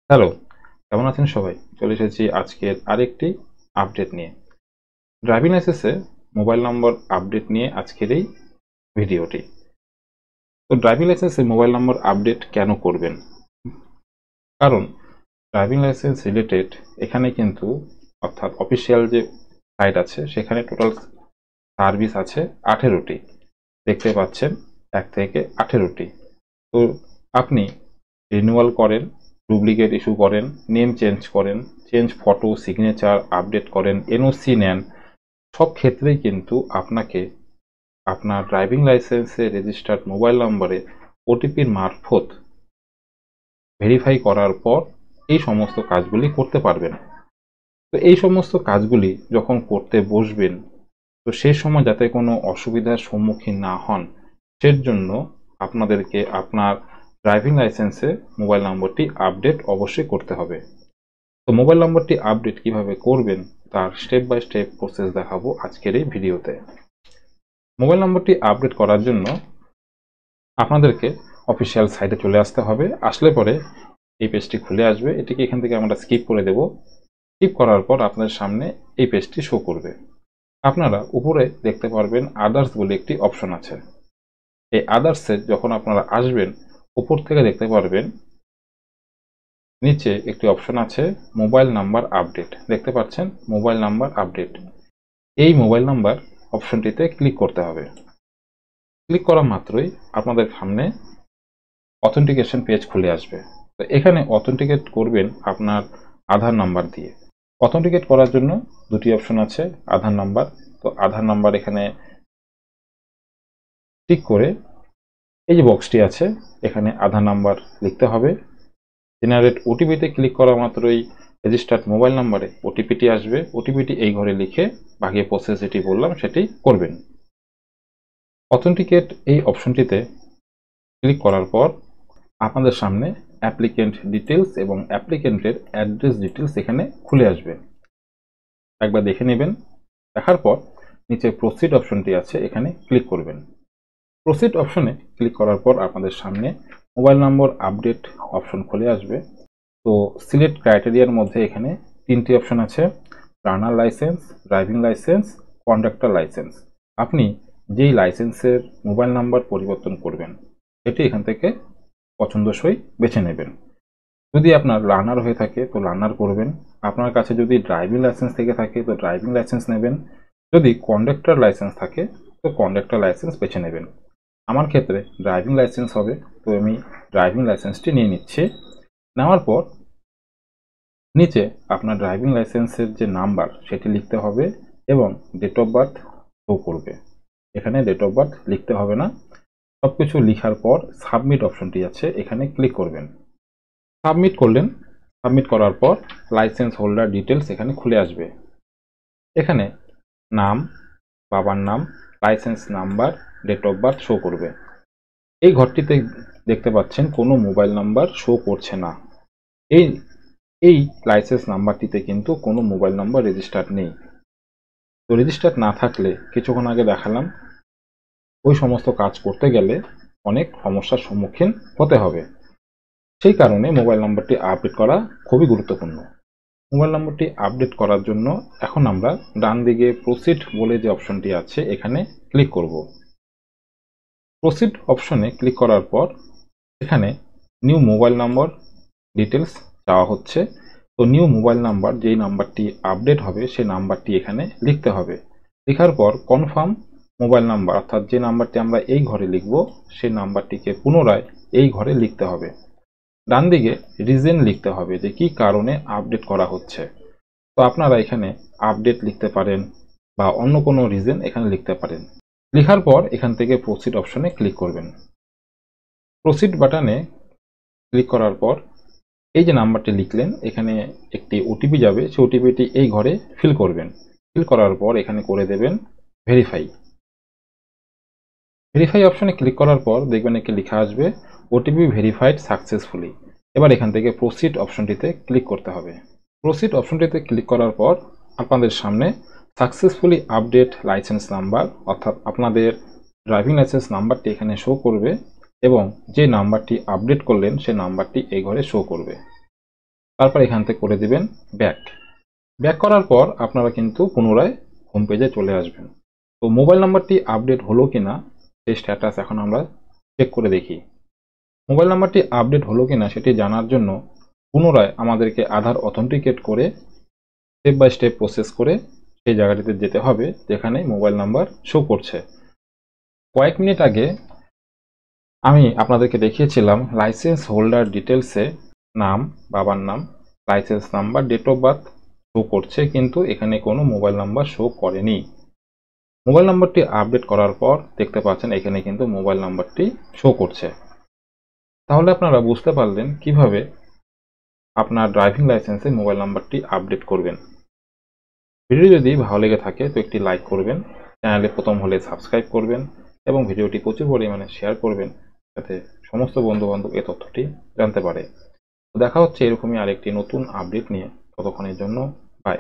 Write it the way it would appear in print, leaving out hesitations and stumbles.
Hello, কেমন আছেন সবাই? চলে এসেছি আজকের আরেকটি আপডেট নিয়ে। ড্রাইভিং লাইসেন্সে মোবাইল নম্বর আপডেট নিয়ে আজকের এই ভিডিওটি। তো ড্রাইভিং লাইসেন্সে মোবাইল নম্বর আপডেট কেন করবেন? কারণ ড্রাইভিং লাইসেন্স রিলেটেড এখানে কিন্তু অর্থাৎ অফিসিয়াল যে সাইট আছে সেখানে টোটাল সার্ভিস আছে 18টি। দেখতে পাচ্ছেন 1 থেকে 18টি। তো আপনি রিনিউয়াল করেন, ডুপ্লিকেট ইস্যু করেন, নেম চেঞ্জ করেন, চেঞ্জ ফটো, সিগনেচার আপডেট করেন, এনওসি নেন, সব ক্ষেত্রেই কিন্তু আপনাকে আপনার ড্রাইভিং লাইসেন্সে রেজিস্টার্ড মোবাইল নম্বরে ওটিপির মারফত ভেরিফাই করার পর এই সমস্ত কাজগুলি করতে পারবেন। তো এই সমস্ত কাজগুলি যখন করতে বসবেন, তো সেই সময় যাতে কোনো অসুবিধার সম্মুখীন না হন, সেজন্য আপনাদেরকে আপনার ড্রাইভিং লাইসেন্সে মোবাইল নম্বরটি আপডেট অবশ্যই করতে হবে। তো মোবাইল নম্বরটি আপডেট কিভাবে করবেন তার স্টেপ বাই স্টেপ প্রসেস দেখাবো আজকের এই ভিডিওতে। মোবাইল নম্বরটি আপডেট করার জন্য আপনাদেরকে অফিসিয়াল সাইটে চলে আসতে হবে। আসলে পরে এই পেজটি খুলে আসবে। এটিকে এখান থেকে আমরা স্কিপ করে দেব। স্কিপ করার পর আপনাদের সামনে এই পেজটি শো করবে। আপনারা উপরে দেখতে পারবেন আদার্স বলে একটি অপশন আছে। এই আদার্সে যখন আপনারা আসবেন, উপর থেকে দেখতে পারবেন নিচে একটি অপশন আছে মোবাইল নাম্বার আপডেট। দেখতে পাচ্ছেন মোবাইল নাম্বার আপডেট। এই মোবাইল নাম্বার অপশনটিতে ক্লিক করতে হবে। ক্লিক করা মাত্রই আপনাদের সামনে অথেন্টিকেশন পেজ খুলে আসবে। তো এখানে অথেন্টিকেট করবেন আপনার আধার নাম্বার দিয়ে। অথেন্টিকেট করার জন্য দুটি অপশন আছে, আধার নাম্বার। তো আধার নাম্বার এখানে টিক করে এই যে বক্সটি আছে এখানে আধার নাম্বার লিখতে হবে। জেনারেট ওটিপিতে ক্লিক করা মাত্রই রেজিস্টার্ড মোবাইল নাম্বারে ওটিপিটি আসবে। ওটিপিটি এই ঘরে লিখে বাকি প্রসেস যেটি বললাম সেটি করবেন। অথেন্টিকেট এই অপশনটিতে ক্লিক করার পর আপনাদের সামনে অ্যাপ্লিকেন্ট ডিটেলস এবং অ্যাপ্লিকেন্টের অ্যাড্রেস ডিটেলস এখানে খুলে আসবে। একবার দেখে নেবেন। দেখার পর নিচে প্রসিড অপশনটি আছে, এখানে ক্লিক করবেন। প্রসিড অপশনে ক্লিক করার পর আপনাদের সামনে মোবাইল নম্বর আপডেট অপশন খুলে আসবে। তো সিলেক্ট ক্রাইটেরিয়ার মধ্যে এখানে 3টি অপশন আছে, learner licence, driving licence, conductor licence. আপনি যেই লাইসেন্সের মোবাইল নাম্বার পরিবর্তন করবেন সেটি এখান থেকে পছন্দসই বেছে নেবেন। যদি আপনার লার্নার হয়ে থাকে তো লার্নার করবেন। আপনার কাছে যদি ড্রাইভিং লাইসেন্স থেকে থাকে তো ড্রাইভিং লাইসেন্স নেবেন। যদি কন্ডাক্টর লাইসেন্স থাকে তো কন্ডাক্টর লাইসেন্স বেছে নেবেন। আমার ক্ষেত্রে ড্রাইভিং লাইসেন্স হবে, তো আমি ড্রাইভিং লাইসেন্সটি নিয়ে নিচ্ছি। নেওয়ার পর নিচে আপনার ড্রাইভিং লাইসেন্সের যে নাম্বার সেটি লিখতে হবে এবং ডেট অফ বার্থ শো করবে। এখানে ডেট অফ বার্থ লিখতে হবে না। সবকিছু লিখার পর সাবমিট অপশনটি আছে, এখানে ক্লিক করবেন। সাবমিট করলেন। সাবমিট করার পর লাইসেন্স হোল্ডার ডিটেলস এখানে খুলে আসবে। এখানে নাম, বাবার নাম, licence number, date of birth show করবে। এই ঘরটিতে দেখতে পাচ্ছেন কোনো মোবাইল নাম্বার শো করছে না। এই এই লাইসেন্স নাম্বারটিতে কিন্তু কোনো মোবাইল নাম্বার রেজিস্টার্ড নেই। তো রেজিস্টার্ড না থাকলে কিছুক্ষণ আগে দেখালাম ওই সমস্ত কাজ করতে গেলে অনেক সমস্যার সম্মুখীন হতে হবে। সেই কারণে মোবাইল নম্বরটি আপডেট করা খুবই গুরুত্বপূর্ণ। মোবাইল নম্বরটি আপডেট করার জন্য এখন আমরা ডান দিকে প্রসিড বলে যে অপশনটি আছে এখানে ক্লিক করব। প্রসিড অপশনে ক্লিক করার পর এখানে নিউ মোবাইল নম্বর ডিটেলস চাওয়া হচ্ছে। তো নিউ মোবাইল নাম্বার যেই নাম্বারটি আপডেট হবে সেই নাম্বারটি এখানে লিখতে হবে। লেখার পর কনফার্ম মোবাইল নাম্বার অর্থাৎ যে নাম্বারটি আমরা এই ঘরে লিখব সেই নাম্বারটিকে পুনরায় এই ঘরে লিখতে হবে। ডান দিকে রিজন লিখতে হবে যে কি কারণে আপডেট করা হচ্ছে। তো আপনারা এখানে আপডেট লিখতে পারেন বা অন্য কোনো রিজন এখানে লিখতে পারেন। লেখার পর এখান থেকে প্রসিড অপশনে ক্লিক করবেন। প্রসিড বাটনে ক্লিক করার পর এই যে নাম্বারটি লিখলেন এখানে একটি ওটিপি যাবে, সেই ওটিপিটি এই ঘরে ফিল করবেন। ফিল করার পর এখানে করে দেবেন ভেরিফাই। ভেরিফাই অপশনে ক্লিক করার পর দেখবেন একটি লেখা আসবে ওটিপি ভেরিফাইড সাকসেসফুলি। এবার এখান থেকে প্রসিড অপশনটিতে ক্লিক করতে হবে। প্রসিড অপশনটিতে ক্লিক করার পর আপনাদের সামনে সাকসেসফুলি আপডেট লাইসেন্স নাম্বার অর্থাৎ আপনাদের ড্রাইভিং লাইসেন্স নাম্বারটি এখানে শো করবে এবং যে নাম্বারটি আপডেট করলেন সেই নাম্বারটি এই ঘরে শো করবে। তারপর এখান থেকে করে দিবেন ব্যাক। ব্যাক করার পর আপনারা কিন্তু পুনরায় হোম পেজে চলে আসবেন। তো মোবাইল নাম্বারটি আপডেট হলো কিনা সেই স্ট্যাটাস এখন আমরা চেক করে দেখি। মোবাইল নাম্বারটি আপডেট হলো কিনা সেটি জানার জন্য পুনরায় আমাদেরকে আধার অথেন্টিকেট করে স্টেপ বাই স্টেপ প্রসেস করে সেই জায়গাটিতে যেতে হবে যেখানে মোবাইল নাম্বার শো করছে। কয়েক মিনিট আগে আমি আপনাদেরকে দেখিয়েছিলাম লাইসেন্স হোল্ডার ডিটেলসে নাম, বাবার নাম, licence number, date of birth show করছে, কিন্তু এখানে কোনো মোবাইল নাম্বার শো করেনি। মোবাইল নাম্বারটি আপডেট করার পর দেখতে পাচ্ছেন এখানে কিন্তু মোবাইল নাম্বারটি শো করছে। তাহলে আপনারা বুঝতে পারলেন কিভাবে আপনার ড্রাইভিং লাইসেন্সে মোবাইল নাম্বারটি আপডেট করবেন। ভিডিও যদি ভালো লেগে থাকে তো একটি লাইক করবেন, চ্যানেলে প্রথম হলে সাবস্ক্রাইব করবেন এবং ভিডিওটি প্রচুর পরিমাণে শেয়ার করবেন যাতে সমস্ত বন্ধুবান্ধব এই তথ্যটি জানতে পারে। তো দেখা হচ্ছে এরকমই আরেকটি নতুন আপডেট নিয়ে, ততক্ষণের জন্য বাই।